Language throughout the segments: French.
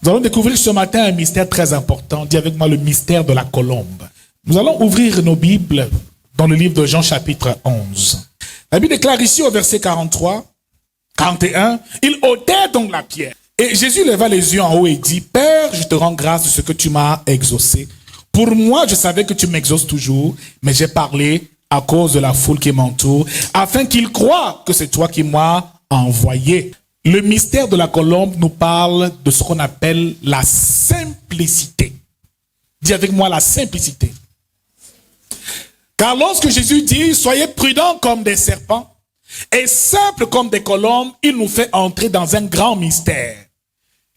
Nous allons découvrir ce matin un mystère très important. Dis avec moi le mystère de la colombe. Nous allons ouvrir nos Bibles dans le livre de Jean chapitre 11. La Bible déclare ici au verset 43, 41, il ôtait donc la pierre. Et Jésus leva les yeux en haut et dit, Père, je te rends grâce de ce que tu m'as exaucé. Pour moi, je savais que tu m'exauces toujours, mais j'ai parlé à cause de la foule qui m'entoure, afin qu'ils croient que c'est toi qui m'as envoyé. Le mystère de la colombe nous parle de ce qu'on appelle la simplicité. Dis avec moi la simplicité. Car lorsque Jésus dit, soyez prudents comme des serpents et simples comme des colombes, il nous fait entrer dans un grand mystère.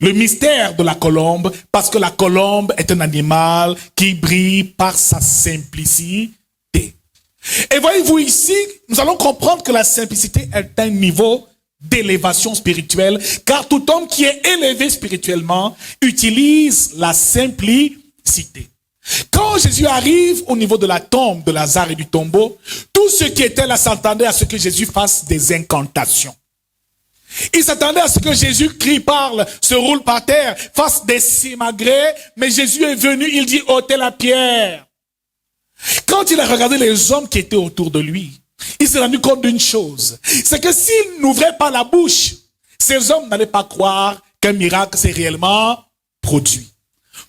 Le mystère de la colombe, parce que la colombe est un animal qui brille par sa simplicité. Et voyez-vous ici, nous allons comprendre que la simplicité est un niveau d'élévation spirituelle, car tout homme qui est élevé spirituellement utilise la simplicité. Quand Jésus arrive au niveau de la tombe de Lazare et du tombeau, tous ceux qui étaient là s'attendaient à ce que Jésus fasse des incantations. Ils s'attendaient à ce que Jésus crie, parle, se roule par terre, fasse des simagrées, mais Jésus est venu, il dit ôtez la pierre. Quand il a regardé les hommes qui étaient autour de lui, il s'est rendu compte d'une chose, c'est que s'il n'ouvrait pas la bouche, ces hommes n'allaient pas croire qu'un miracle s'est réellement produit.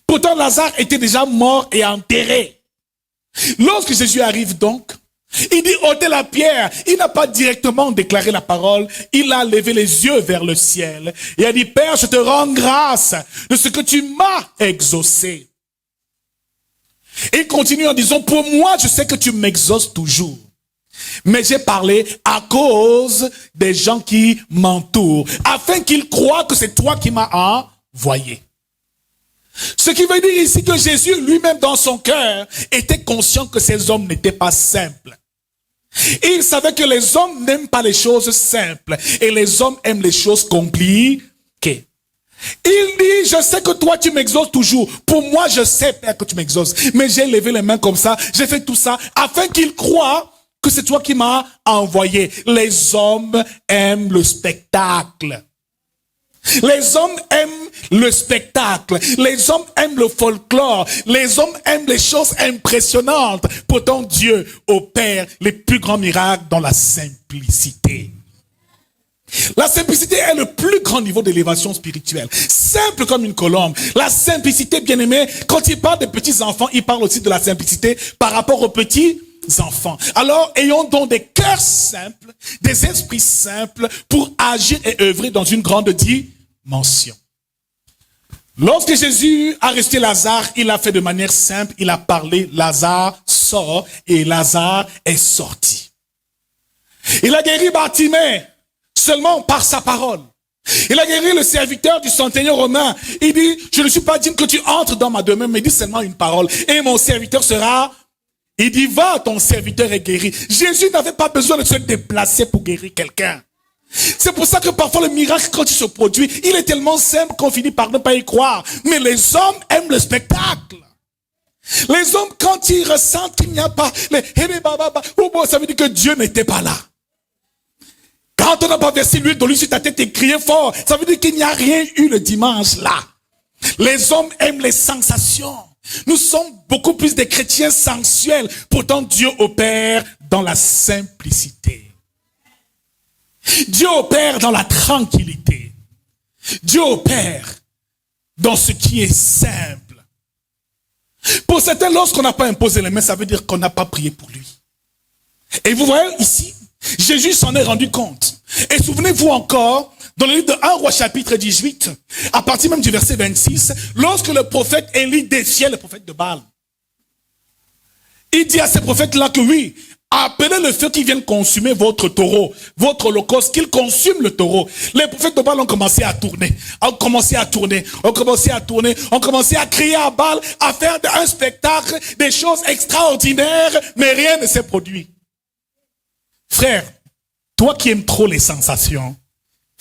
Pourtant, Lazare était déjà mort et enterré. Lorsque Jésus arrive donc, il dit ôtez la pierre. Il n'a pas directement déclaré la parole, il a levé les yeux vers le ciel et a dit, Père, je te rends grâce de ce que tu m'as exaucé. Et il continue en disant, pour moi, je sais que tu m'exauces toujours. Mais j'ai parlé à cause des gens qui m'entourent, afin qu'ils croient que c'est toi qui m'as envoyé. Ce qui veut dire ici que Jésus lui-même dans son cœur était conscient que ces hommes n'étaient pas simples. Et il savait que les hommes n'aiment pas les choses simples et les hommes aiment les choses compliquées. Il dit, je sais que toi tu m'exauces toujours. Pour moi je sais, Père, que tu m'exauces. Mais j'ai levé les mains comme ça, j'ai fait tout ça afin qu'ils croient que c'est toi qui m'as envoyé. Les hommes aiment le spectacle. Les hommes aiment le spectacle. Les hommes aiment le folklore. Les hommes aiment les choses impressionnantes. Pourtant, Dieu opère les plus grands miracles dans la simplicité. La simplicité est le plus grand niveau d'élévation spirituelle. Simple comme une colombe. La simplicité, bien aimé, quand il parle des petits enfants, il parle aussi de la simplicité par rapport aux petits enfants. Alors, ayons donc des cœurs simples, des esprits simples pour agir et œuvrer dans une grande dimension. Lorsque Jésus a ressuscité Lazare, il a fait de manière simple, il a parlé, Lazare sort et Lazare est sorti. Il a guéri Bartimée seulement par sa parole. Il a guéri le serviteur du centenier romain. Il dit, je ne suis pas digne que tu entres dans ma demeure, mais dis seulement une parole et mon serviteur sera... Il dit, va, ton serviteur est guéri. Jésus n'avait pas besoin de se déplacer pour guérir quelqu'un. C'est pour ça que parfois le miracle, quand il se produit, il est tellement simple qu'on finit par ne pas y croire. Mais les hommes aiment le spectacle. Les hommes, quand ils ressentent qu'il n'y a pas, ça veut dire que Dieu n'était pas là. Quand on n'a pas versé l'huile de l'huile sur ta tête et crié fort, ça veut dire qu'il n'y a rien eu le dimanche là. Les hommes aiment les sensations. Nous sommes beaucoup plus des chrétiens sensuels. Pourtant, Dieu opère dans la simplicité. Dieu opère dans la tranquillité. Dieu opère dans ce qui est simple. Pour certains, lorsqu'on n'a pas imposé les mains, ça veut dire qu'on n'a pas prié pour lui. Et vous voyez ici, Jésus s'en est rendu compte. Et souvenez-vous encore, dans le livre de 1 Roi chapitre 18, à partir même du verset 26, lorsque le prophète Élie défiait le prophète de Baal, il dit à ces prophètes-là que oui, appelez le feu qui vienne consumer votre taureau, votre holocauste, qu'il consume le taureau. Les prophètes de Baal ont commencé à tourner, ont commencé à crier à Baal, à faire un spectacle, des choses extraordinaires, mais rien ne s'est produit. Frère, toi qui aimes trop les sensations,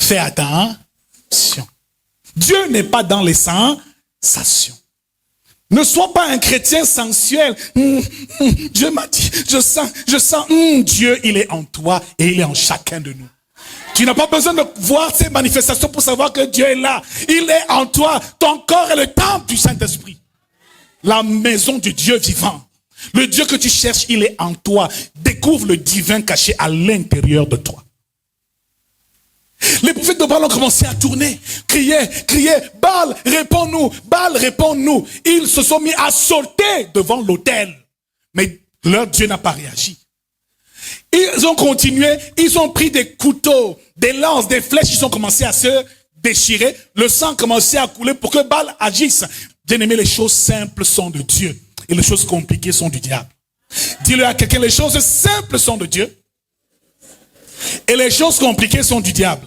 fais attention. Dieu n'est pas dans les sensations. Ne sois pas un chrétien sensuel. Dieu m'a dit, je sens, Dieu, il est en toi et il est en chacun de nous. Tu n'as pas besoin de voir ces manifestations pour savoir que Dieu est là. Il est en toi. Ton corps est le temple du Saint-Esprit. La maison du Dieu vivant. Le Dieu que tu cherches, il est en toi. Découvre le divin caché à l'intérieur de toi. Les prophètes de Baal ont commencé à tourner, crier, Baal, réponds-nous, Baal, réponds-nous. Ils se sont mis à sauter devant l'autel. Mais leur Dieu n'a pas réagi. Ils ont continué, ils ont pris des couteaux, des lances, des flèches, ils ont commencé à se déchirer. Le sang commençait à couler pour que Baal agisse. Bien-aimé, les choses simples sont de Dieu et les choses compliquées sont du diable. Dis-le à quelqu'un, les choses simples sont de Dieu et les choses compliquées sont du diable.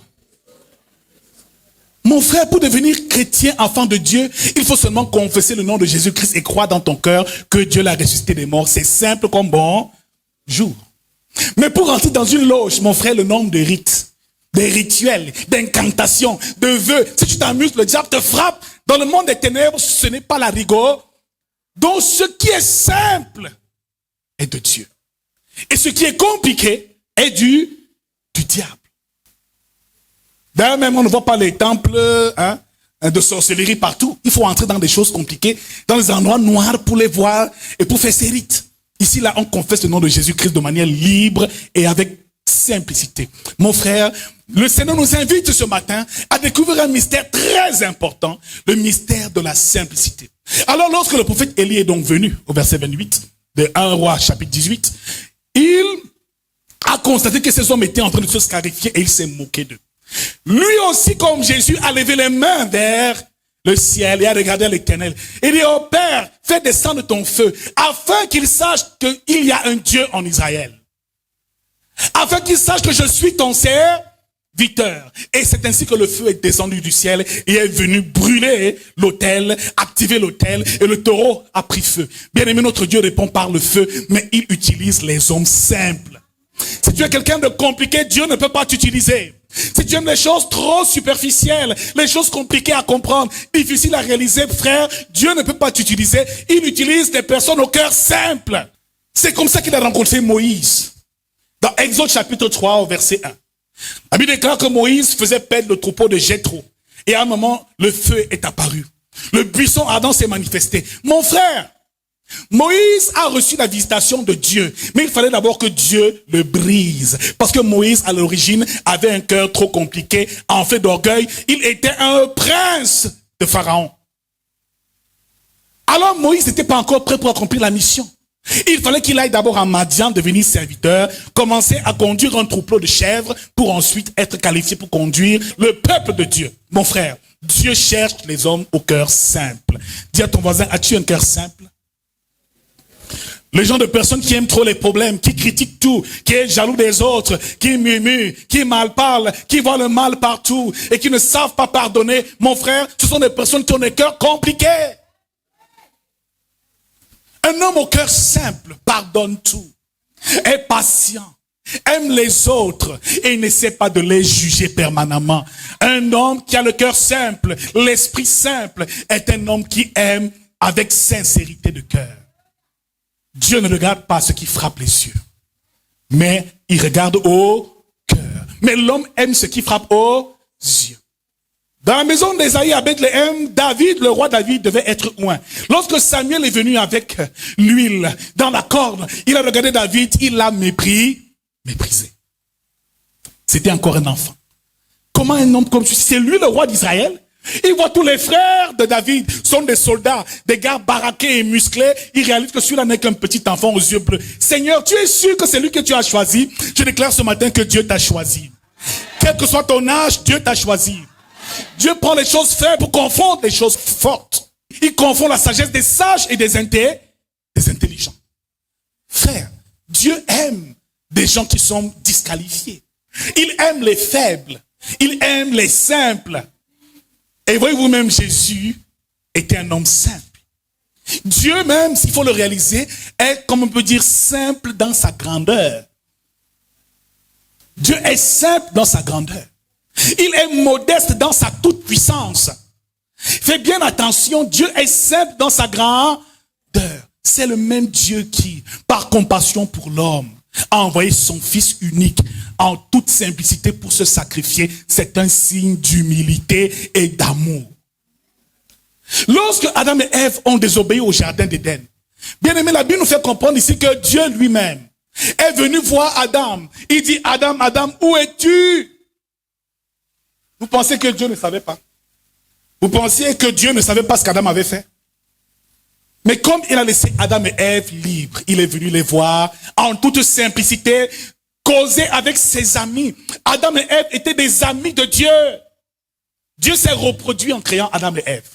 Mon frère, pour devenir chrétien, enfant de Dieu, il faut seulement confesser le nom de Jésus-Christ et croire dans ton cœur que Dieu l'a ressuscité des morts. C'est simple comme bonjour. Mais pour rentrer dans une loge, mon frère, le nombre de rites, des rituels, d'incantations, de vœux, si tu t'amuses, le diable te frappe. Dans le monde des ténèbres, ce n'est pas la rigueur. Donc ce qui est simple est de Dieu. Et ce qui est compliqué est du diable. D'ailleurs, même on ne voit pas les temples de sorcellerie partout. Il faut entrer dans des choses compliquées, dans des endroits noirs pour les voir et pour faire ses rites. Ici, là, on confesse le nom de Jésus-Christ de manière libre et avec simplicité. Mon frère, le Seigneur nous invite ce matin à découvrir un mystère très important, le mystère de la simplicité. Alors, lorsque le prophète Élie est donc venu, au verset 28, de 1 Roi, chapitre 18, il a constaté que ces hommes étaient en train de se scarifier et il s'est moqué d'eux. Lui aussi, comme Jésus, a levé les mains vers le ciel et a regardé l'Éternel. Il dit, oh Père, fais descendre ton feu, afin qu'il sache qu'il y a un Dieu en Israël. Afin qu'il sache que je suis ton serviteur. Et c'est ainsi que le feu est descendu du ciel et est venu brûler l'autel, activer l'autel, et le taureau a pris feu. Bien aimé, notre Dieu répond par le feu, mais il utilise les hommes simples. Si tu es quelqu'un de compliqué, Dieu ne peut pas t'utiliser. Si tu aimes les choses trop superficielles, les choses compliquées à comprendre, difficiles à réaliser, frère, Dieu ne peut pas t'utiliser. Il utilise des personnes au cœur simple. C'est comme ça qu'il a rencontré Moïse. Dans Exode chapitre 3 au verset 1. La Bible déclare que Moïse faisait paître le troupeau de Jéthro. Et à un moment, le feu est apparu. Le buisson ardent s'est manifesté. Mon frère, Moïse a reçu la visitation de Dieu, mais il fallait d'abord que Dieu le brise. Parce que Moïse, à l'origine, avait un cœur trop compliqué, en fait d'orgueil. Il était un prince de Pharaon. Alors Moïse n'était pas encore prêt pour accomplir la mission. Il fallait qu'il aille d'abord à Madian, devenir serviteur, commencer à conduire un troupeau de chèvres, pour ensuite être qualifié pour conduire le peuple de Dieu. Mon frère, Dieu cherche les hommes au cœur simple. Dis à ton voisin, as-tu un cœur simple? Les gens de personnes qui aiment trop les problèmes, qui critiquent tout, qui est jaloux des autres, qui murmurent, qui mal parlent, qui voient le mal partout et qui ne savent pas pardonner. Mon frère, ce sont des personnes qui ont des cœurs compliqués. Un homme au cœur simple pardonne tout, est patient, aime les autres et n'essaie pas de les juger permanemment. Un homme qui a le cœur simple, l'esprit simple, est un homme qui aime avec sincérité de cœur. Dieu ne regarde pas ce qui frappe les yeux, mais il regarde au cœur. Mais l'homme aime ce qui frappe aux yeux. Dans la maison d'Ésaïe à Bethléem, David, le roi David, devait être oint. Lorsque Samuel est venu avec l'huile dans la corne, il a regardé David, il l'a méprisé. C'était encore un enfant. Comment un homme comme celui-ci, c'est lui le roi d'Israël? Il voit tous les frères de David sont des soldats, des gars baraqués et musclés. Il réalise que celui-là n'est qu'un petit enfant aux yeux bleus. Seigneur, tu es sûr que c'est lui que tu as choisi? Je déclare ce matin que Dieu t'a choisi. Quel que soit ton âge, Dieu t'a choisi. Dieu prend les choses faibles pour confondre les choses fortes. Il confond la sagesse des sages et des intelligents. Frère, Dieu aime des gens qui sont disqualifiés. Il aime les faibles. Il aime les simples. Et voyez-vous, même Jésus était un homme simple. Dieu même, s'il faut le réaliser, est, comme on peut dire, simple dans sa grandeur. Dieu est simple dans sa grandeur. Il est modeste dans sa toute-puissance. Fais bien attention, Dieu est simple dans sa grandeur. C'est le même Dieu qui, par compassion pour l'homme, a envoyé son Fils unique en toute toute simplicité pour se sacrifier, c'est un signe d'humilité et d'amour. Lorsque Adam et Ève ont désobéi au jardin d'Éden, bien aimé, la Bible nous fait comprendre ici que Dieu lui-même est venu voir Adam. Il dit, Adam, Adam, où es-tu? Vous pensez que Dieu ne savait pas? Vous pensiez que Dieu ne savait pas ce qu'Adam avait fait? Mais comme il a laissé Adam et Ève libres, il est venu les voir en toute simplicité, causer avec ses amis. Adam et Ève étaient des amis de Dieu. Dieu s'est reproduit en créant Adam et Ève.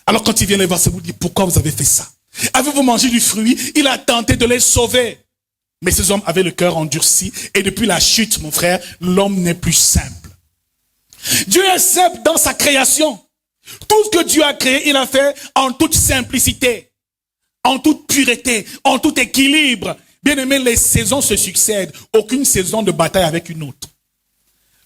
Alors quand il vient les voir, c'est vous dire, pourquoi vous avez fait ça? Avez-vous mangé du fruit? Il a tenté de les sauver. Mais ces hommes avaient le cœur endurci. Et depuis la chute, mon frère, l'homme n'est plus simple. Dieu est simple dans sa création. Tout ce que Dieu a créé, il a fait en toute simplicité, en toute pureté, en tout équilibre. Bien aimé, les saisons se succèdent. Aucune saison de bataille avec une autre.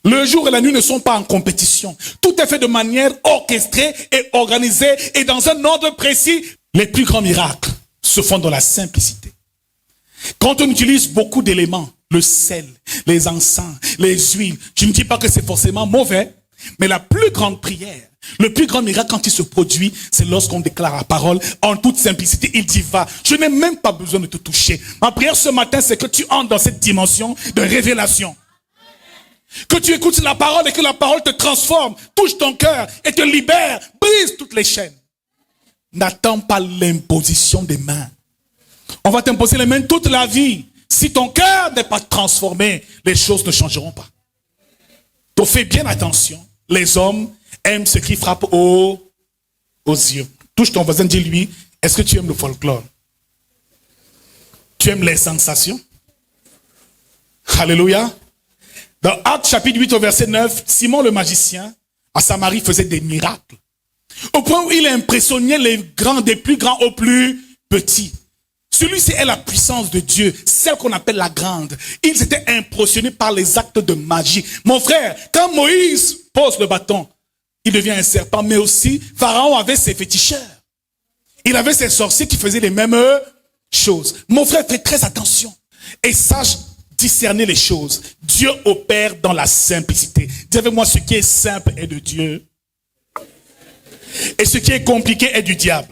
Le jour et la nuit ne sont pas en compétition. Tout est fait de manière orchestrée et organisée et dans un ordre précis. Les plus grands miracles se font dans la simplicité. Quand on utilise beaucoup d'éléments, le sel, les encens, les huiles, je ne dis pas que c'est forcément mauvais, mais la plus grande prière, le plus grand miracle quand il se produit, c'est lorsqu'on déclare la parole en toute simplicité. Il dit, va, je n'ai même pas besoin de te toucher. Ma prière ce matin, c'est que tu entres dans cette dimension de révélation. Que tu écoutes la parole et que la parole te transforme, touche ton cœur et te libère, brise toutes les chaînes. N'attends pas l'imposition des mains. On va t'imposer les mains toute la vie. Si ton cœur n'est pas transformé, les choses ne changeront pas. Donc fais bien attention. Les hommes aiment ce qui frappe aux yeux. Touche ton voisin, dis-lui, est-ce que tu aimes le folklore? Tu aimes les sensations? Alléluia. Dans Actes chapitre 8 au verset 9, Simon le magicien, à Samarie, faisait des miracles. Au point où il impressionnait les grands, des plus grands aux plus petits. Celui-ci est la puissance de Dieu, celle qu'on appelle la grande. Ils étaient impressionnés par les actes de magie. Mon frère, quand Moïse pose le bâton, il devient un serpent, mais aussi Pharaon avait ses féticheurs. Il avait ses sorciers qui faisaient les mêmes choses. Mon frère, fais très attention et sache discerner les choses. Dieu opère dans la simplicité. Dis avec moi, ce qui est simple est de Dieu. Et ce qui est compliqué est du diable.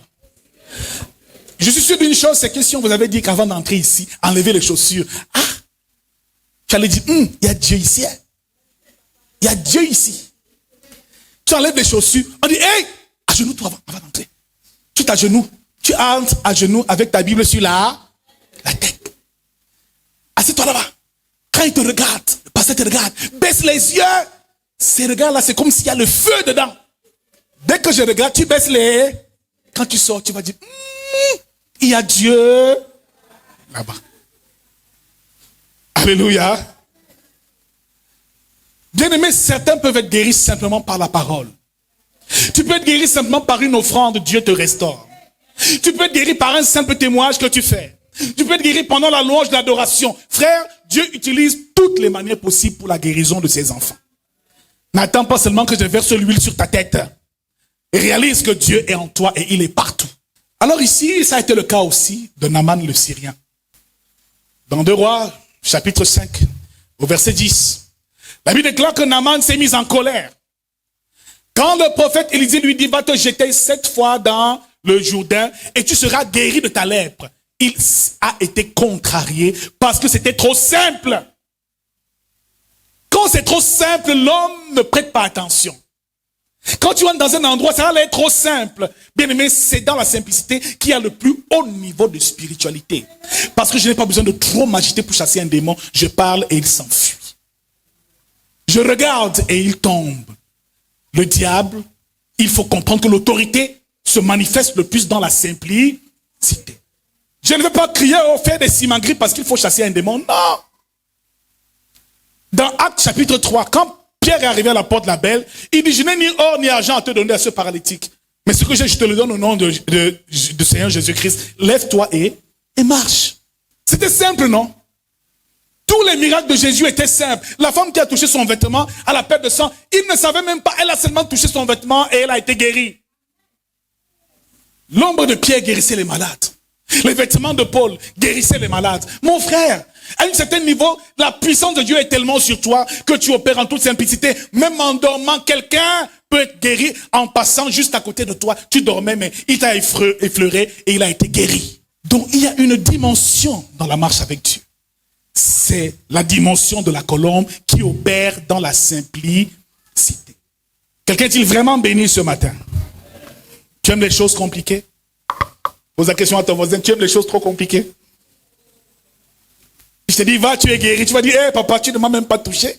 Je suis sûr d'une chose, c'est que si on vous avait dit qu'avant d'entrer ici, enlevez les chaussures. Ah, tu allais dire, il y a Dieu ici. Il y a Dieu ici. Tu enlèves les chaussures. On dit, hey, agenouille-toi avant d'entrer. Tu t'agenouilles. Tu entres à genoux avec ta Bible sur la tête. Assieds-toi là-bas. Quand il te regarde, le pasteur te regarde, baisse les yeux. Ces regards-là, c'est comme s'il y a le feu dedans. Dès que je regarde, tu baisses les... Quand tu sors, tu vas dire, il y a Dieu là-bas. Alléluia. Bien-aimé, certains peuvent être guéris simplement par la parole. Tu peux être guéri simplement par une offrande, Dieu te restaure. Tu peux être guéri par un simple témoignage que tu fais. Tu peux être guéri pendant la louange de l'adoration. Frère, Dieu utilise toutes les manières possibles pour la guérison de ses enfants. N'attends pas seulement que je verse l'huile sur ta tête. Et réalise que Dieu est en toi et il est partout. Alors ici, ça a été le cas aussi de Naaman le Syrien. Dans 2 Rois, chapitre 5, au verset 10. La Bible déclare que Naaman s'est mis en colère. Quand le prophète Élisée lui dit, va te jeter 7 fois dans le Jourdain et tu seras guéri de ta lèpre. Il a été contrarié parce que c'était trop simple. Quand c'est trop simple, l'homme ne prête pas attention. Quand tu entres dans un endroit, ça va être trop simple. Bien aimé, c'est dans la simplicité qu'il y a le plus haut niveau de spiritualité. Parce que je n'ai pas besoin de trop m'agiter pour chasser un démon. Je parle et il s'enfuit. Je regarde et il tombe. Le diable, il faut comprendre que l'autorité se manifeste le plus dans la simplicité. Je ne veux pas crier au fait des simagrées parce qu'il faut chasser un démon. Non. Dans Actes chapitre 3, quand Pierre est arrivé à la porte de la belle, il dit, je n'ai ni or ni argent à te donner à ce paralytique. Mais ce que j'ai, je te le donne au nom de Seigneur Jésus-Christ. Lève-toi et marche. C'était simple, non? Tous les miracles de Jésus étaient simples. La femme qui a touché son vêtement à la perte de sang, il ne savait même pas, elle a seulement touché son vêtement et elle a été guérie. L'ombre de Pierre guérissait les malades. Les vêtements de Paul guérissaient les malades. Mon frère, À un certain niveau, la puissance de Dieu est tellement sur toi que tu opères en toute simplicité. Même en dormant, quelqu'un peut être guéri en passant juste à côté de toi. Tu dormais, mais il t'a effleuré et il a été guéri. Donc il y a une dimension dans la marche avec Dieu. C'est la dimension de la colombe qui opère dans la simplicité. Quelqu'un est-il vraiment béni ce matin? Tu aimes les choses compliquées? Pose la question à ton voisin, tu aimes les choses trop compliquées? Je te dis, va, tu es guéri. Tu vas dire, papa, tu ne m'as même pas touché.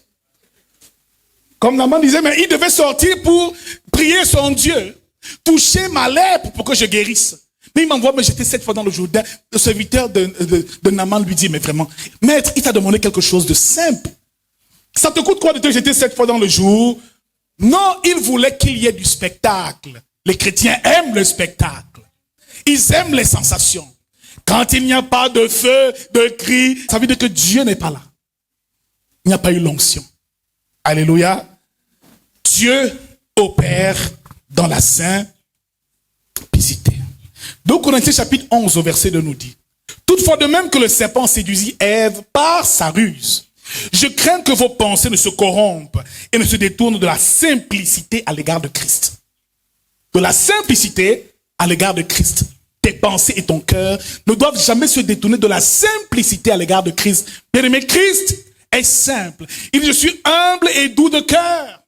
Comme Naaman disait, mais il devait sortir pour prier son Dieu. Toucher ma lèpre pour que je guérisse. Mais il m'envoie me jeter 7 fois dans le Jourdain. Le serviteur de Naaman lui dit, mais vraiment, maître, il t'a demandé quelque chose de simple. Ça te coûte quoi de te jeter 7 fois dans le jour? Non, il voulait qu'il y ait du spectacle. Les chrétiens aiment le spectacle. Ils aiment les sensations. Quand il n'y a pas de feu, de cri, ça veut dire que Dieu n'est pas là. Il n'y a pas eu l'onction. Alléluia. Dieu opère dans la simplicité. Donc Corinthiens chapitre 11 au verset 2 nous dit, toutefois de même que le serpent séduisit Ève par sa ruse, je crains que vos pensées ne se corrompent et ne se détournent de la simplicité à l'égard de Christ. De la simplicité à l'égard de Christ. Tes pensées et ton cœur ne doivent jamais se détourner de la simplicité à l'égard de Christ. Bien-aimé, Christ est simple. Il dit, je suis humble et doux de cœur.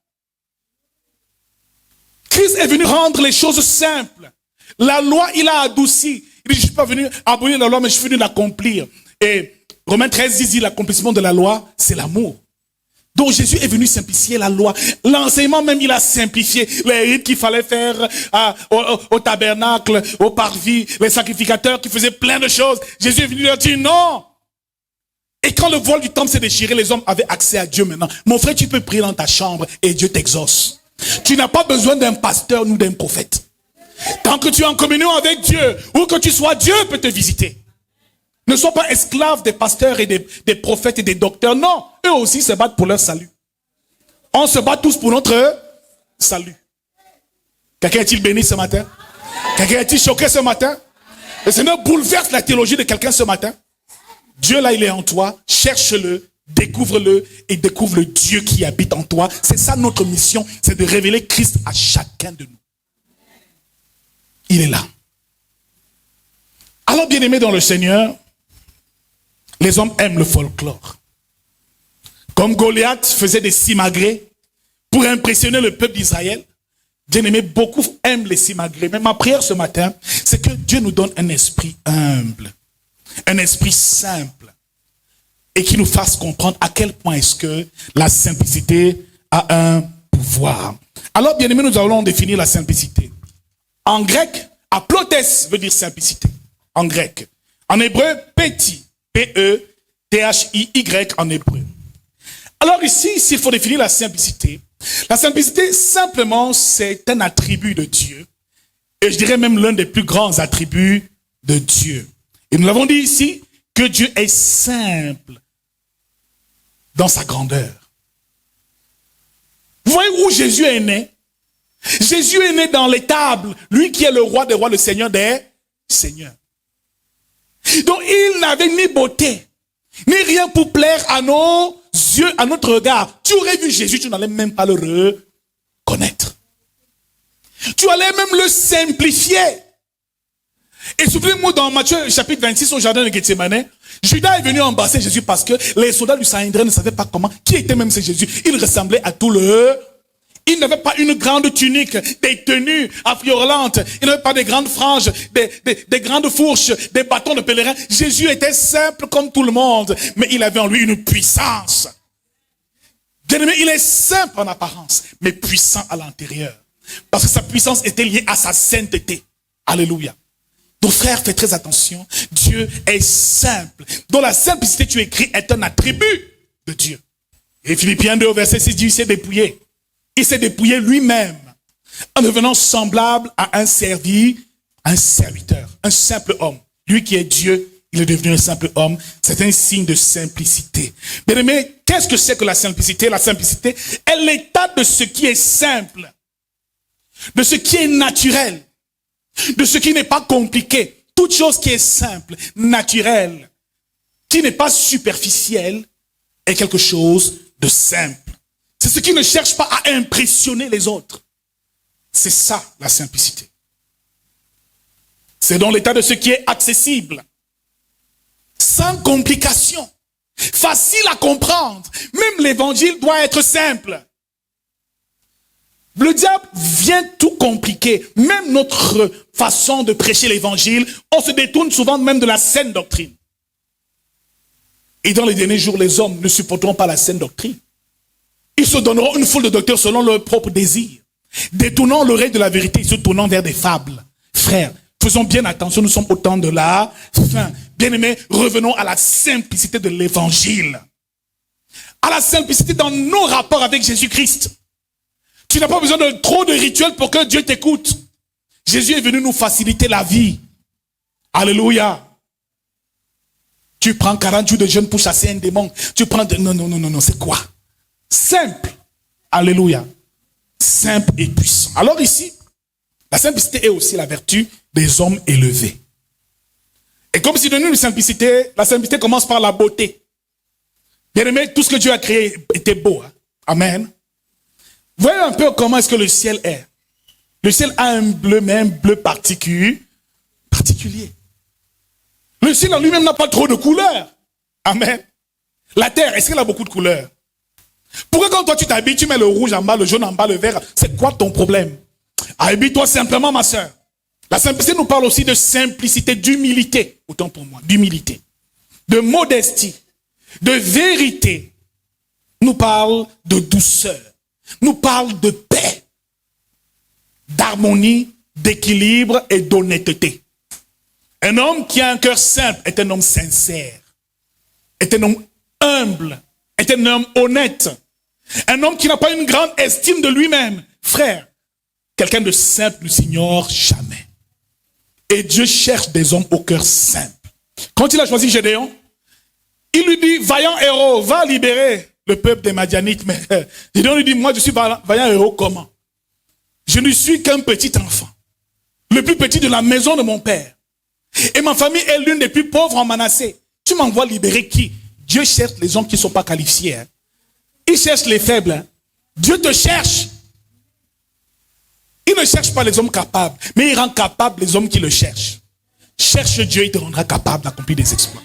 Christ est venu rendre les choses simples. La loi, il a adouci. Il dit, je ne suis pas venu abolir la loi, mais je suis venu l'accomplir. Et Romains 13 dit, l'accomplissement de la loi, c'est l'amour. Donc Jésus est venu simplifier la loi. L'enseignement même, il a simplifié les rites qu'il fallait faire au tabernacle, au parvis, les sacrificateurs qui faisaient plein de choses. Jésus est venu leur dire non. Et quand le voile du temple s'est déchiré, les hommes avaient accès à Dieu maintenant. Mon frère, tu peux prier dans ta chambre et Dieu t'exauce. Tu n'as pas besoin d'un pasteur ou d'un prophète. Tant que tu es en communion avec Dieu, ou que tu sois, Dieu peut te visiter. Ne sois pas esclave des pasteurs et des prophètes et des docteurs. Non, eux aussi se battent pour leur salut. On se bat tous pour notre salut. Quelqu'un est-il béni ce matin? Quelqu'un est-il choqué ce matin? Le Seigneur bouleverse la théologie de quelqu'un ce matin. Dieu là, il est en toi. Cherche-le, découvre-le et découvre le Dieu qui habite en toi. C'est ça notre mission, c'est de révéler Christ à chacun de nous. Il est là. Alors, bien-aimés dans le Seigneur, les hommes aiment le folklore. Comme Goliath faisait des simagrées pour impressionner le peuple d'Israël, bien-aimés, beaucoup aiment les simagrées. Mais ma prière ce matin, c'est que Dieu nous donne un esprit humble, un esprit simple, et qui nous fasse comprendre à quel point est-ce que la simplicité a un pouvoir. Alors, bien-aimés, nous allons définir la simplicité. En grec, aplotes veut dire simplicité. En grec. En hébreu, petit. P-E-T-H-I-Y en hébreu. Alors ici, s'il faut définir la simplicité simplement, c'est un attribut de Dieu. Et je dirais même l'un des plus grands attributs de Dieu. Et nous l'avons dit ici, que Dieu est simple dans sa grandeur. Vous voyez où Jésus est né? Jésus est né dans l'étable, lui qui est le roi des rois, le Seigneur des seigneurs. Donc il n'avait ni beauté, ni rien pour plaire à nos yeux, à notre regard. Tu aurais vu Jésus, tu n'allais même pas le reconnaître. Tu allais même le simplifier. Et souvenez-moi dans Matthieu chapitre 26 au jardin de Gethsémane, Judas est venu embrasser Jésus parce que les soldats du Sanhédrin ne savaient pas comment, qui était même ce Jésus. Il ressemblait à tout le... Il n'avait pas une grande tunique, des tenues affriolantes. Il n'avait pas des grandes franges, des grandes fourches, des bâtons de pèlerin. Jésus était simple comme tout le monde, mais il avait en lui une puissance. Bien-aimé, il est simple en apparence, mais puissant à l'intérieur. Parce que sa puissance était liée à sa sainteté. Alléluia. Donc frère, fais très attention. Dieu est simple. Dans la simplicité, tu écris, est un attribut de Dieu. Et Philippiens 2, verset 6 dit, il s'est dépouillé. Il s'est dépouillé lui-même en devenant semblable à un serviteur, un simple homme. Lui qui est Dieu, il est devenu un simple homme. C'est un signe de simplicité. Bien aimé, qu'est-ce que c'est que la simplicité? La simplicité est l'état de ce qui est simple, de ce qui est naturel, de ce qui n'est pas compliqué. Toute chose qui est simple, naturelle, qui n'est pas superficiel est quelque chose de simple. C'est ce qui ne cherche pas à impressionner les autres. C'est ça, la simplicité. C'est dans l'état de ce qui est accessible, sans complication, facile à comprendre. Même l'évangile doit être simple. Le diable vient tout compliquer. Même notre façon de prêcher l'évangile, on se détourne souvent même de la saine doctrine. Et dans les derniers jours, les hommes ne supporteront pas la saine doctrine. Ils se donneront une foule de docteurs selon leurs propres désirs, détournant l'oreille de la vérité et se tournant vers des fables. Frères, faisons bien attention, nous sommes au temps de la fin. Bien-aimés, revenons à la simplicité de l'évangile. À la simplicité dans nos rapports avec Jésus-Christ. Tu n'as pas besoin de trop de rituels pour que Dieu t'écoute. Jésus est venu nous faciliter la vie. Alléluia. Tu prends 40 jours de jeûne pour chasser un démon. Tu prends de... Non, c'est quoi? Simple. Alléluia. Simple et puissant. Alors ici, la simplicité est aussi la vertu des hommes élevés. Et comme si de nous, la simplicité commence par la beauté. Bien aimé, tout ce que Dieu a créé était beau. Hein? Amen. Voyez un peu comment est-ce que le ciel est. Le ciel a un bleu, mais un bleu particulier. Le ciel en lui-même n'a pas trop de couleurs. Amen. La terre, est-ce qu'elle a beaucoup de couleurs? Pourquoi quand toi tu t'habilles, tu mets le rouge en bas, le jaune en bas, le vert? C'est quoi ton problème? Habille-toi simplement, ma soeur. La simplicité nous parle aussi de simplicité, d'humilité. Autant pour moi, d'humilité. De modestie. De vérité. Nous parle de douceur. Nous parle de paix. D'harmonie, d'équilibre et d'honnêteté. Un homme qui a un cœur simple est un homme sincère. Est un homme humble. Est un homme honnête. Un homme qui n'a pas une grande estime de lui-même. Frère, quelqu'un de simple ne s'ignore jamais. Et Dieu cherche des hommes au cœur simple. Quand il a choisi Gédéon, il lui dit, vaillant héros, va libérer le peuple des Madianites. Mais Gédéon lui dit, moi je suis vaillant héros comment? Je ne suis qu'un petit enfant. Le plus petit de la maison de mon père. Et ma famille est l'une des plus pauvres en Manassé. Tu m'envoies libérer qui? Dieu cherche les hommes qui ne sont pas qualifiés. Hein. Il cherche les faibles. Hein. Dieu te cherche. Il ne cherche pas les hommes capables, mais il rend capables les hommes qui le cherchent. Cherche Dieu, il te rendra capable d'accomplir des exploits.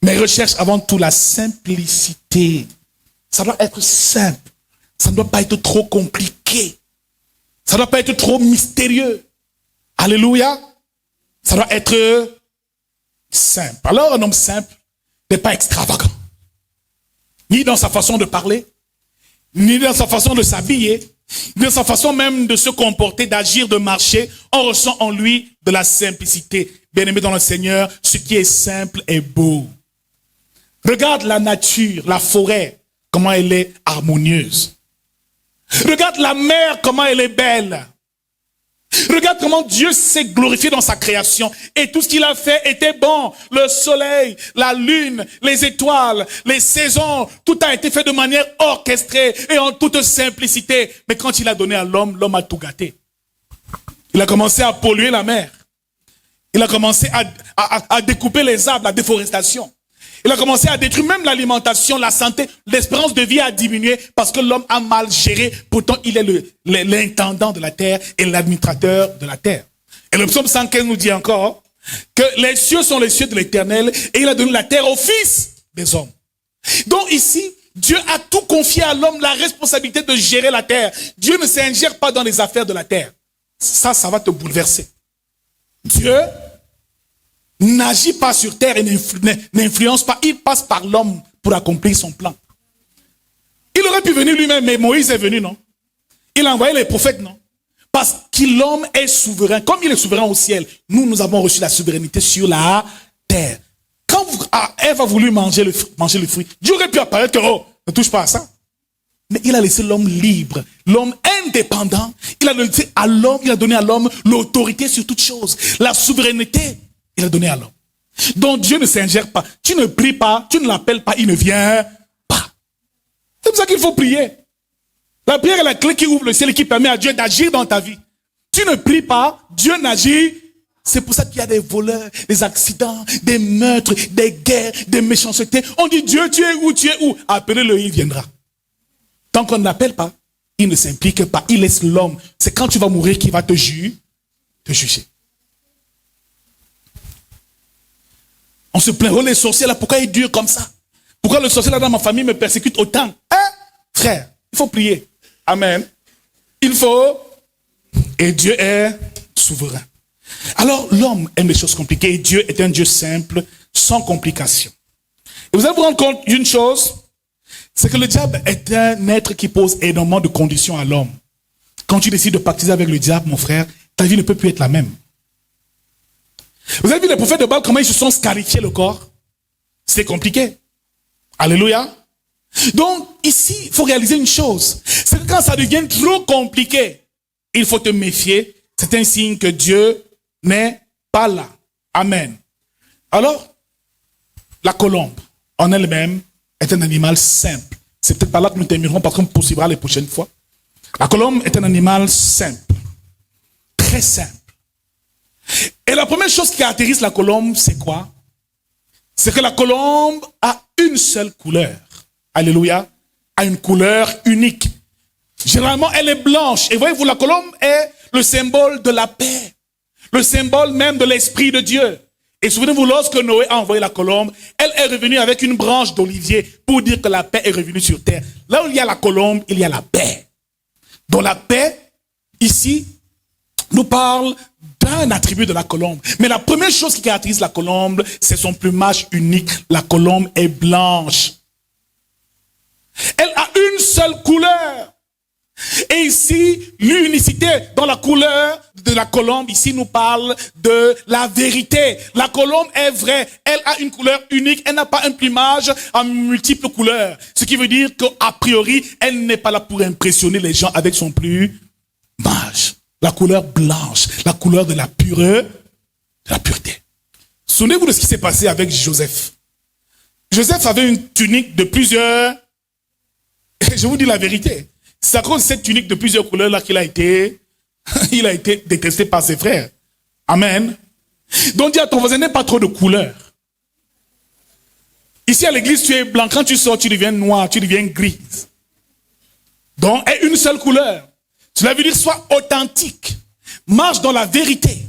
Mais recherche avant tout la simplicité. Ça doit être simple. Ça ne doit pas être trop compliqué. Ça ne doit pas être trop mystérieux. Alléluia. Ça doit être simple. Alors un homme simple n'est pas extravagant. Ni dans sa façon de parler, ni dans sa façon de s'habiller, ni dans sa façon même de se comporter, d'agir, de marcher. On ressent en lui de la simplicité. Bien-aimé dans le Seigneur, ce qui est simple est beau. Regarde la nature, la forêt, comment elle est harmonieuse. Regarde la mer, comment elle est belle. Regarde comment Dieu s'est glorifié dans sa création. Et tout ce qu'il a fait était bon. Le soleil, la lune, les étoiles, les saisons, tout a été fait de manière orchestrée et en toute simplicité. Mais quand il a donné à l'homme, l'homme a tout gâté. Il a commencé à polluer la mer. Il a commencé à découper les arbres, la déforestation. Il a commencé à détruire même l'alimentation, la santé. L'espérance de vie a diminué parce que l'homme a mal géré. Pourtant, il est l'intendant de la terre et l'administrateur de la terre. Et le psaume 115 nous dit encore que les cieux sont les cieux de l'Éternel et il a donné la terre aux fils des hommes. Donc ici, Dieu a tout confié à l'homme, la responsabilité de gérer la terre. Dieu ne s'ingère pas dans les affaires de la terre. Ça va te bouleverser. Dieu n'agit pas sur terre et n'influence pas. Il passe par l'homme pour accomplir son plan. Il aurait pu venir lui-même, mais Moïse est venu, non? Il a envoyé les prophètes, non? Parce que l'homme est souverain. Comme il est souverain au ciel, nous avons reçu la souveraineté sur la terre. Quand Ève a voulu manger le fruit, Dieu aurait pu apparaître que, oh, ne touche pas à ça. Mais il a laissé l'homme libre, l'homme indépendant. Il a donné à l'homme l'autorité sur toute chose. La souveraineté, il a donné à l'homme. Donc Dieu ne s'ingère pas. Tu ne pries pas, tu ne l'appelles pas, il ne vient pas. C'est pour ça qu'il faut prier. La prière est la clé qui ouvre le ciel et qui permet à Dieu d'agir dans ta vie. Tu ne pries pas, Dieu n'agit C'est pour ça qu'il y a des voleurs, des accidents, des meurtres, des guerres, des méchancetés. On dit Dieu, tu es où, tu es où? Appelez-le, il viendra. Tant qu'on ne l'appelle pas, il ne s'implique pas, il laisse l'homme. C'est quand tu vas mourir qu'il va te juger. On se plaint, oh les sorciers là, pourquoi ils durent comme ça? Pourquoi le sorcier là dans ma famille me persécute autant? Hein? Frère, il faut prier. Amen. Il faut. Et Dieu est souverain. Alors l'homme aime les choses compliquées et Dieu est un Dieu simple, sans complications. Et vous allez vous rendre compte d'une chose, c'est que le diable est un être qui pose énormément de conditions à l'homme. Quand tu décides de pactiser avec le diable, mon frère, ta vie ne peut plus être la même. Vous avez vu les prophètes de Baal, comment ils se sont scarifiés le corps? C'est compliqué. Alléluia. Donc, ici, il faut réaliser une chose. C'est que quand ça devient trop compliqué, il faut te méfier. C'est un signe que Dieu n'est pas là. Amen. Alors, la colombe, en elle-même, est un animal simple. C'est peut-être pas là que nous terminerons parce qu'on poursuivra les prochaines fois. La colombe est un animal simple. Très simple. Et la première chose qui caractérise la colombe, c'est quoi? C'est que la colombe a une seule couleur. Alléluia. A une couleur unique. Généralement, elle est blanche. Et voyez-vous, la colombe est le symbole de la paix. Le symbole même de l'Esprit de Dieu. Et souvenez-vous, lorsque Noé a envoyé la colombe, elle est revenue avec une branche d'olivier pour dire que la paix est revenue sur terre. Là où il y a la colombe, il y a la paix. Donc la paix, ici, nous parle d'un attribut de la colombe. Mais la première chose qui caractérise la colombe, c'est son plumage unique. La colombe est blanche. Elle a une seule couleur. Et ici, l'unicité dans la couleur de la colombe, ici nous parle de la vérité. La colombe est vraie. Elle a une couleur unique. Elle n'a pas un plumage en multiples couleurs. Ce qui veut dire qu'a priori, elle n'est pas là pour impressionner les gens avec son plumage. La couleur blanche, la couleur de la pureté. Souvenez-vous de ce qui s'est passé avec Joseph. Joseph avait une tunique de plusieurs... Je vous dis la vérité. C'est à cause de cette tunique de plusieurs couleurs là qu'il a été... Il a été détesté par ses frères. Amen. Donc dis à ton voisin, n'aie pas trop de couleurs. Ici à l'église, tu es blanc. Quand tu sors, tu deviens noir, tu deviens gris. Donc, aie une seule couleur. Cela veut dire sois authentique. Marche dans la vérité.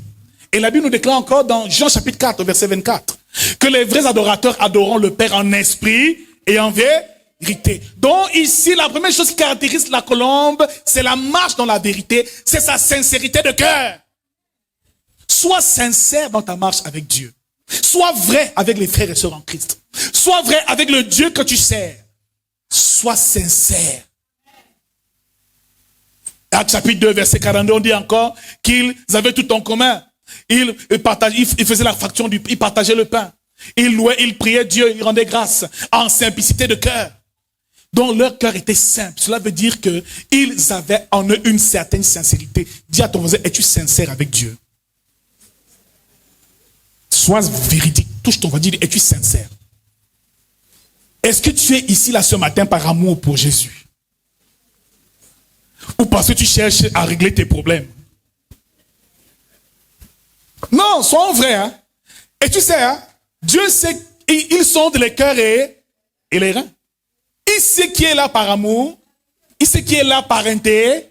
Et la Bible nous déclare encore dans Jean chapitre 4, verset 24, que les vrais adorateurs adoreront le Père en esprit et en vérité. Donc ici, la première chose qui caractérise la colombe, c'est la marche dans la vérité, c'est sa sincérité de cœur. Sois sincère dans ta marche avec Dieu. Sois vrai avec les frères et sœurs en Christ. Sois vrai avec le Dieu que tu sers. Sois sincère. Actes chapitre 2, verset 42, on dit encore qu'ils avaient tout en commun. Ils faisaient la fraction ils partageaient le pain. Ils louaient, ils priaient Dieu, ils rendaient grâce en simplicité de cœur. Donc leur cœur était simple. Cela veut dire qu'ils avaient en eux une certaine sincérité. Dis à ton voisin, es-tu sincère avec Dieu? Sois véridique. Touche ton voisin, dis, es-tu sincère? Est-ce que tu es ici là ce matin par amour pour Jésus? Ou parce que tu cherches à régler tes problèmes? Non, sois vrai. Hein? Et tu sais, hein, Dieu sait, il sonde les cœurs et les reins. Il sait qui est là par amour. Il sait qui est là par intérêt.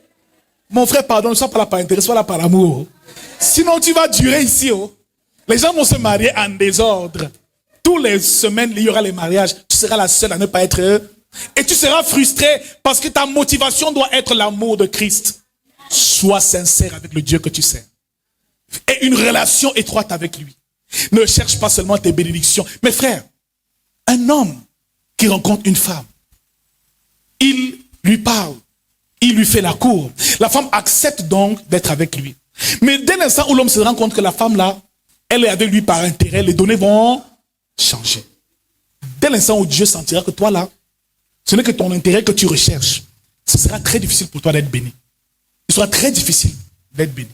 Mon frère, pardon, ne sois pas là par intérêt, sois là par amour. Sinon, tu vas durer ici. Oh. Les gens vont se marier en désordre. Toutes les semaines, il y aura les mariages. Tu seras la seule à ne pas être... Et tu seras frustré parce que ta motivation doit être l'amour de Christ. Sois sincère avec le Dieu que tu sers. Et une relation étroite avec lui. Ne cherche pas seulement tes bénédictions. Mais frère, un homme qui rencontre une femme, il lui parle, il lui fait la cour. La femme accepte donc d'être avec lui. Mais dès l'instant où l'homme se rend compte que la femme là, elle est avec lui par intérêt, les données vont changer. Dès l'instant où Dieu sentira que toi là, ce n'est que ton intérêt que tu recherches, ce sera très difficile pour toi d'être béni. Il sera très difficile d'être béni.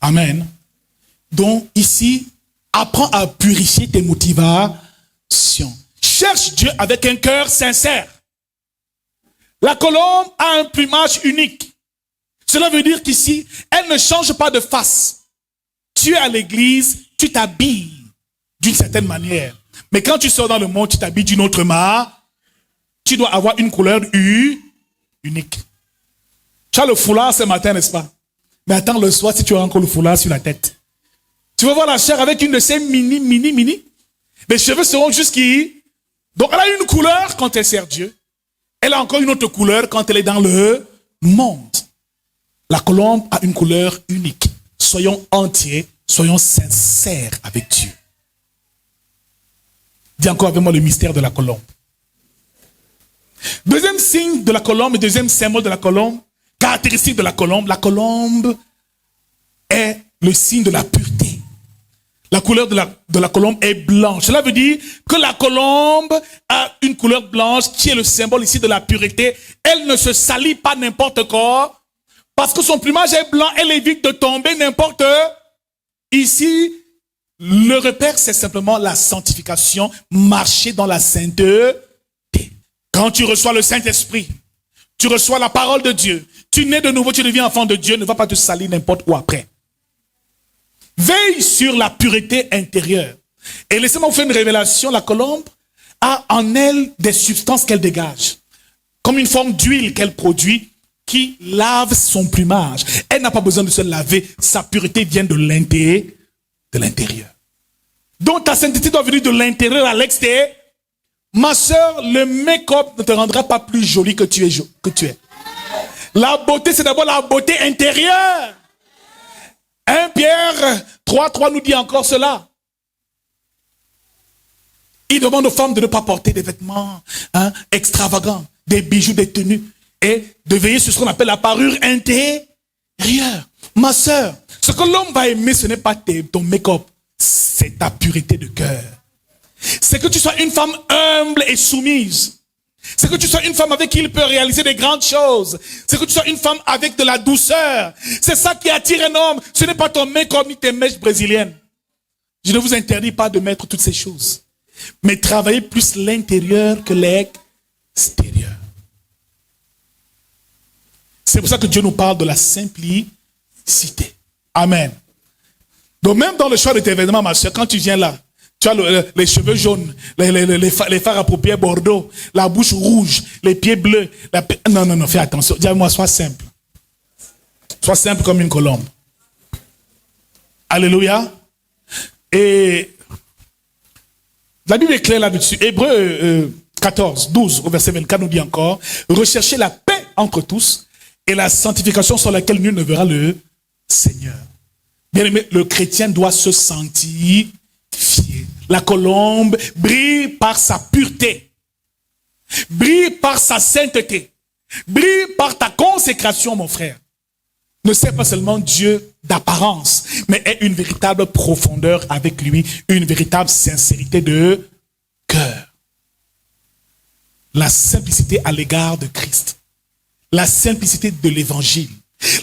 Amen. Donc ici, apprends à purifier tes motivations. Cherche Dieu avec un cœur sincère. La colombe a un plumage unique. Cela veut dire qu'ici, elle ne change pas de face. Tu es à l'église, tu t'habilles d'une certaine manière. Mais quand tu sors dans le monde, tu t'habilles d'une autre manière. Tu dois avoir une couleur unique. Tu as le foulard ce matin, n'est-ce pas? Mais attends le soir si tu as encore le foulard sur la tête. Tu vas voir la chair avec une de ces mini. Les cheveux seront jusqu'ici. Donc elle a une couleur quand elle sert Dieu. Elle a encore une autre couleur quand elle est dans le monde. La colombe a une couleur unique. Soyons entiers, soyons sincères avec Dieu. Dis encore avec moi le mystère de la colombe. Deuxième signe de la colombe et deuxième symbole de la colombe, caractéristique de la colombe est le signe de la pureté. La couleur de la colombe est blanche. Cela veut dire que la colombe a une couleur blanche qui est le symbole ici de la pureté. Elle ne se salit pas n'importe quoi. Parce que son plumage est blanc, elle évite de tomber n'importe. Ici, le repère, c'est simplement la sanctification, marcher dans la sainteté. Quand tu reçois le Saint-Esprit, tu reçois la parole de Dieu, tu nais de nouveau, tu deviens enfant de Dieu, ne va pas te salir n'importe où après. Veille sur la pureté intérieure. Et laissez-moi vous faire une révélation, la colombe a en elle des substances qu'elle dégage, comme une forme d'huile qu'elle produit, qui lave son plumage. Elle n'a pas besoin de se laver, sa pureté vient de l'intérieur. Donc ta sainteté doit venir de l'intérieur à l'extérieur. Ma soeur, le make-up ne te rendra pas plus jolie que tu es. La beauté, c'est d'abord la beauté intérieure. 1 Pierre 3 nous dit encore cela. Il demande aux femmes de ne pas porter des vêtements extravagants, des bijoux, des tenues, et de veiller sur ce qu'on appelle la parure intérieure. Ma soeur, ce que l'homme va aimer, ce n'est pas ton make-up, c'est ta pureté de cœur. C'est que tu sois une femme humble et soumise. C'est que tu sois une femme avec qui il peut réaliser des grandes choses. C'est que tu sois une femme avec de la douceur. C'est ça qui attire un homme. Ce n'est pas ton make-up ni tes mèches brésiliennes. Je ne vous interdis pas de mettre toutes ces choses. Mais travaillez plus l'intérieur que l'extérieur. C'est pour ça que Dieu nous parle de la simplicité. Amen. Donc même dans le choix de tes vêtements, ma soeur, quand tu viens là, tu as les cheveux jaunes, les fards à paupières bordeaux, la bouche rouge, les pieds bleus. Non, fais attention. Dis-moi, sois simple. Sois simple comme une colombe. Alléluia. Et la Bible est claire là-dessus. Hébreux 12, au verset 24, nous dit encore, recherchez la paix entre tous et la sanctification sur laquelle nul ne verra le Seigneur. Bien aimé, le chrétien doit se sanctifier. La colombe brille par sa pureté, brille par sa sainteté, brille par ta consécration, mon frère. Ne sert pas seulement Dieu d'apparence, mais est une véritable profondeur avec lui, une véritable sincérité de cœur. La simplicité à l'égard de Christ, la simplicité de l'évangile,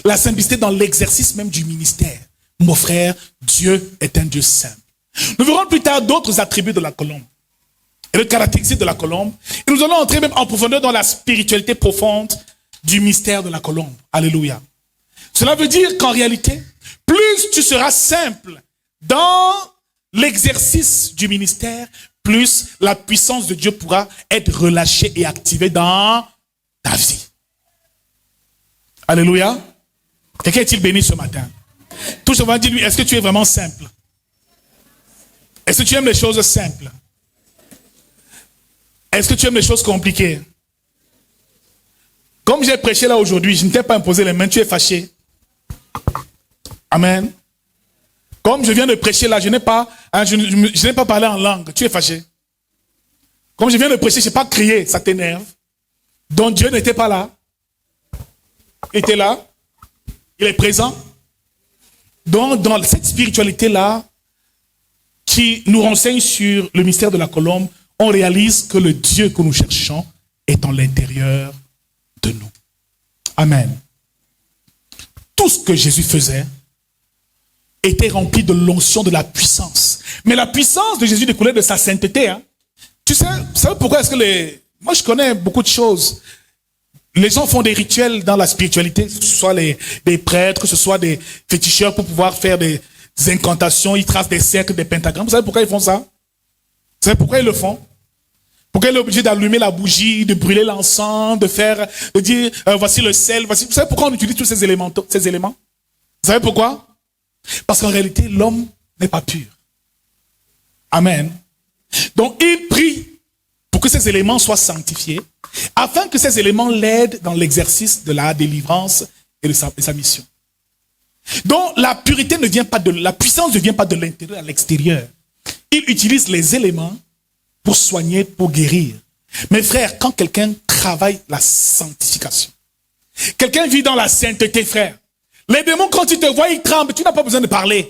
la simplicité dans l'exercice même du ministère. Mon frère, Dieu est un Dieu simple. Nous verrons plus tard d'autres attributs de la colombe et le caractéristique de la colombe. Et nous allons entrer même en profondeur dans la spiritualité profonde du mystère de la colombe. Alléluia. Cela veut dire qu'en réalité, plus tu seras simple dans l'exercice du ministère, plus la puissance de Dieu pourra être relâchée et activée dans ta vie. Alléluia. Quelqu'un est-il béni ce matin? Tout le monde dit lui, est-ce que tu es vraiment simple? Est-ce que tu aimes les choses simples? Est-ce que tu aimes les choses compliquées? Comme j'ai prêché là aujourd'hui, je ne t'ai pas imposé les mains, tu es fâché. Amen. Comme je viens de prêcher là, je n'ai pas parlé en langue, tu es fâché. Comme je viens de prêcher, je n'ai pas crié, ça t'énerve. Donc Dieu n'était pas là. Il était là. Il est présent. Donc dans cette spiritualité-là, qui nous renseigne sur le mystère de la colombe, on réalise que le Dieu que nous cherchons est en l'intérieur de nous. Amen. Tout ce que Jésus faisait était rempli de l'onction de la puissance. Mais la puissance de Jésus découlait de sa sainteté. Hein. Tu sais pourquoi est-ce que moi je connais beaucoup de choses. Les gens font des rituels dans la spiritualité, que ce soit des prêtres, que ce soit des féticheurs pour pouvoir faire des incantations, ils tracent des cercles, des pentagrammes. Vous savez pourquoi ils font ça? Vous savez pourquoi ils le font? Pourquoi il est obligé d'allumer la bougie, de brûler l'encens, de dire, voici le sel, voici. Vous savez pourquoi on utilise tous ces éléments? Vous savez pourquoi? Parce qu'en réalité, l'homme n'est pas pur. Amen. Donc, il prie pour que ces éléments soient sanctifiés, afin que ces éléments l'aident dans l'exercice de la délivrance et de sa mission. Donc, la pureté ne vient pas la puissance ne vient pas de l'intérieur à l'extérieur. Il utilise les éléments pour soigner, pour guérir. Mes frères, quand quelqu'un travaille la sanctification, quelqu'un vit dans la sainteté, frère, les démons, quand ils te voient, ils tremblent, tu n'as pas besoin de parler.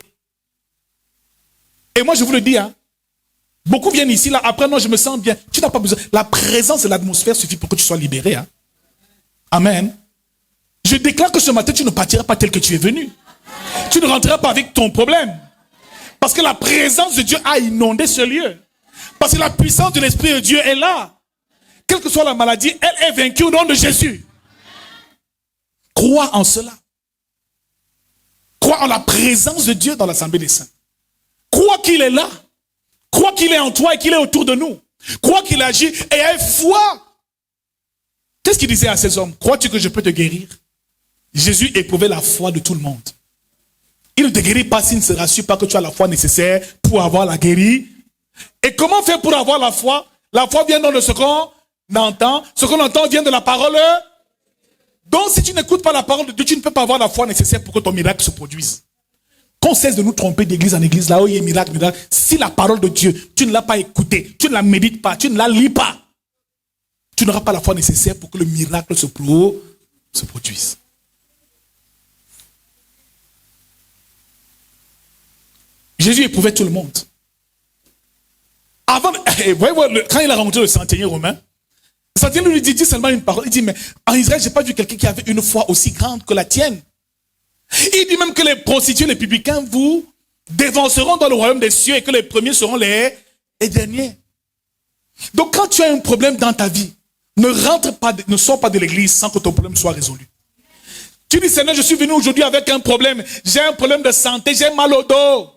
Et moi, je vous le dis, beaucoup viennent ici, là, après, non, je me sens bien. Tu n'as pas besoin. La présence de l'atmosphère suffit pour que tu sois libéré. Amen. Je déclare que ce matin, tu ne partiras pas tel que tu es venu. Tu ne rentreras pas avec ton problème. Parce que la présence de Dieu a inondé ce lieu. Parce que la puissance de l'Esprit de Dieu est là. Quelle que soit la maladie, elle est vaincue au nom de Jésus. Crois en cela. Crois en la présence de Dieu dans l'Assemblée des Saints. Crois qu'il est là. Crois qu'il est en toi et qu'il est autour de nous. Crois qu'il agit et aie foi. Qu'est-ce qu'il disait à ces hommes? Crois-tu que je peux te guérir? Jésus éprouvait la foi de tout le monde. Il ne te guérit pas s'il ne se rassure pas que tu as la foi nécessaire pour avoir la guérie. Et comment faire pour avoir la foi? La foi vient de ce qu'on entend. Ce qu'on entend vient de la parole. Donc si tu n'écoutes pas la parole de Dieu, tu ne peux pas avoir la foi nécessaire pour que ton miracle se produise. Qu'on cesse de nous tromper d'église en église, là où il y a miracle, miracle. Si la parole de Dieu, tu ne l'as pas écoutée, tu ne la médites pas, tu ne la lis pas, tu n'auras pas la foi nécessaire pour que le miracle se produise. Jésus éprouvait tout le monde. Avant, quand il a rencontré le centenier romain, le centenier lui dit seulement une parole. Il dit, mais en Israël, je n'ai pas vu quelqu'un qui avait une foi aussi grande que la tienne. Il dit même que les prostituées, les publicains, vous dévanceront dans le royaume des cieux et que les premiers seront les derniers. Donc quand tu as un problème dans ta vie, ne sors pas de l'église sans que ton problème soit résolu. Tu dis, Seigneur, je suis venu aujourd'hui avec un problème. J'ai un problème de santé, j'ai mal au dos.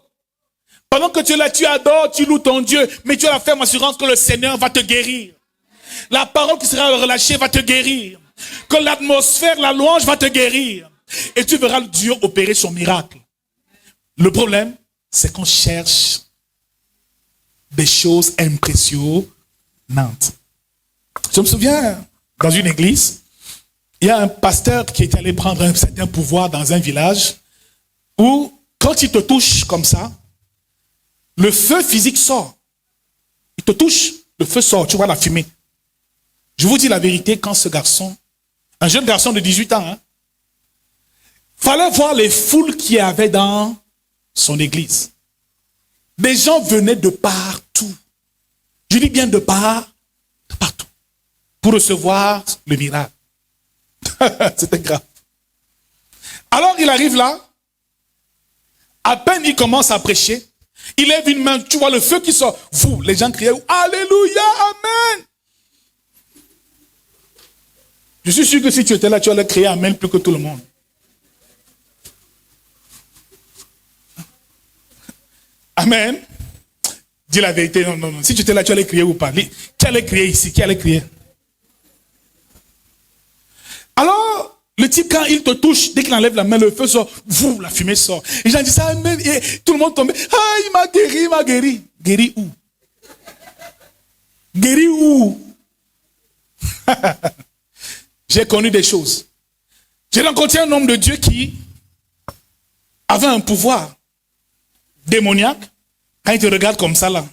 Pendant que tu es là, tu adores, tu loues ton Dieu, mais tu as la ferme assurance que le Seigneur va te guérir. La parole qui sera relâchée va te guérir. Que l'atmosphère, la louange va te guérir. Et tu verras Dieu opérer son miracle. Le problème, c'est qu'on cherche des choses impressionnantes. Je me souviens, dans une église, il y a un pasteur qui est allé prendre un certain pouvoir dans un village où, quand il te touche comme ça, le feu physique sort. Il te touche, le feu sort, tu vois la fumée. Je vous dis la vérité, quand ce garçon, un jeune garçon de 18 ans, fallait voir les foules qu'il y avait dans son église. Des gens venaient de partout. Je dis bien de partout. Pour recevoir le miracle. C'était grave. Alors il arrive là. À peine il commence à prêcher. Il lève une main, tu vois le feu qui sort. Vous, les gens criaient, Alléluia, Amen. Je suis sûr que si tu étais là, tu allais crier Amen plus que tout le monde. Amen. Dis la vérité, non. Si tu étais là, tu allais crier ou pas? Qui allait crier ici? Qui allait crier? Alors, le type, quand il te touche, dès qu'il enlève la main, le feu sort, vous, la fumée sort. Et j'en dis ça, Amen. Et tout le monde tombe. Ah, il m'a guéri. Guéri où? Guéri où? J'ai connu des choses. J'ai rencontré un homme de Dieu qui avait un pouvoir démoniaque. Quand il te regarde comme ça, là,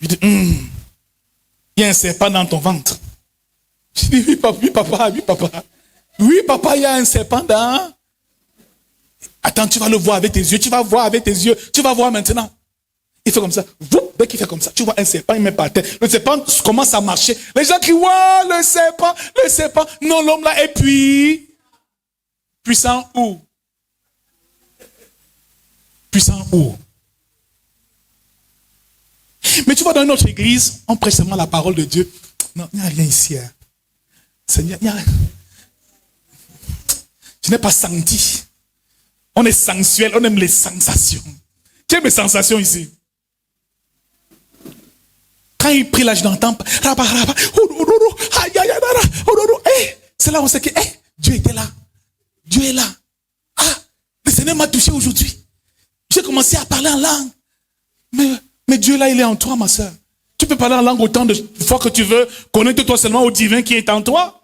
il dit, il y a un serpent dans ton ventre. Je dis, oui, papa. Oui, papa, il y a un serpent dans... Attends, tu vas le voir avec tes yeux. Tu vas voir avec tes yeux. Tu vas voir maintenant. Il fait comme ça. Dès qu'il fait comme ça, tu vois un serpent, il met par terre. Le serpent commence à marcher. Les gens crient, waouh, le serpent. Non, l'homme là, et puis... Puissant où? Puissant où? Mais tu vois, dans notre église, on prêche seulement la parole de Dieu. Non, il n'y a rien ici. Seigneur, il n'y a rien. Je n'ai pas senti. On est sensuel, on aime les sensations. Qui aime les sensations ici? Quand il prie là, je l'entends. C'est là où on sait que Dieu était là. Dieu est là. Ah, le Seigneur m'a touché aujourd'hui. J'ai commencé à parler en langue. Mais Dieu là, il est en toi, ma soeur. Tu peux parler en langue autant de fois que tu veux. Connecte-toi seulement au divin qui est en toi.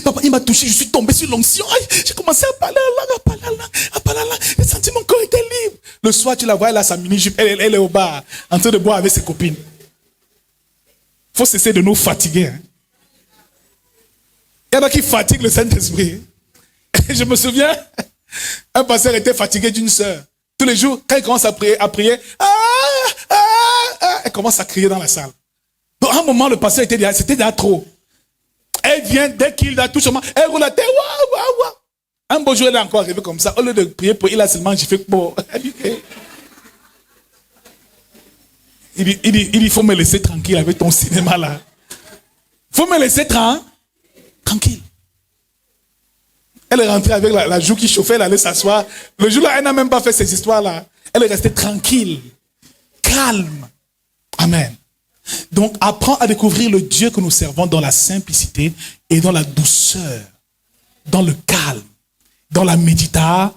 Papa, il m'a touché, je suis tombé sur l'onction. J'ai commencé à parler en langue, à parler en langue. J'ai senti mon corps était libre. Le soir, tu la vois, elle a sa mini-jupe, elle est au bar, en train de boire avec ses copines. Il faut cesser de nous fatiguer. Hein. Il y en a qui fatiguent le Saint-Esprit. Je me souviens, un pasteur était fatigué d'une sœur. Tous les jours, quand il commence à prier, elle commence à crier dans la salle. Donc, à un moment, le pasteur c'était déjà trop. Elle vient, dès qu'il la touche, elle roule la tête. Un beau jour, elle est encore arrivée comme ça. Au lieu de prier pour il a seulement, j'ai fait bon. Il dit, faut me laisser tranquille avec ton cinéma là. Faut me laisser tranquille. Elle est rentrée avec la joue qui chauffait, elle allait s'asseoir. Le jour-là, elle n'a même pas fait ces histoires-là. Elle est restée tranquille, calme. Amen. Donc, apprends à découvrir le Dieu que nous servons dans la simplicité et dans la douceur, dans le calme, dans la méditation.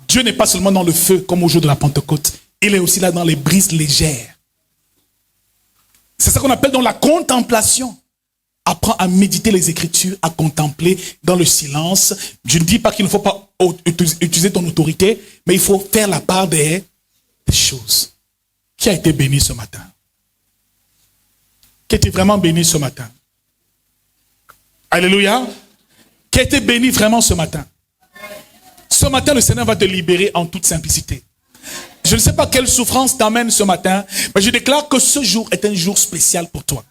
Dieu n'est pas seulement dans le feu, comme au jour de la Pentecôte. Il est aussi là dans les brises légères. C'est ça qu'on appelle dans la contemplation. Apprends à méditer les Écritures, à contempler dans le silence. Je ne dis pas qu'il ne faut pas utiliser ton autorité, mais il faut faire la part des choses. Qui a été béni ce matin? Qui a été vraiment béni ce matin? Alléluia. Qui a été béni vraiment ce matin? Ce matin, le Seigneur va te libérer en toute simplicité. Je ne sais pas quelle souffrance t'amène ce matin, mais je déclare que ce jour est un jour spécial pour toi.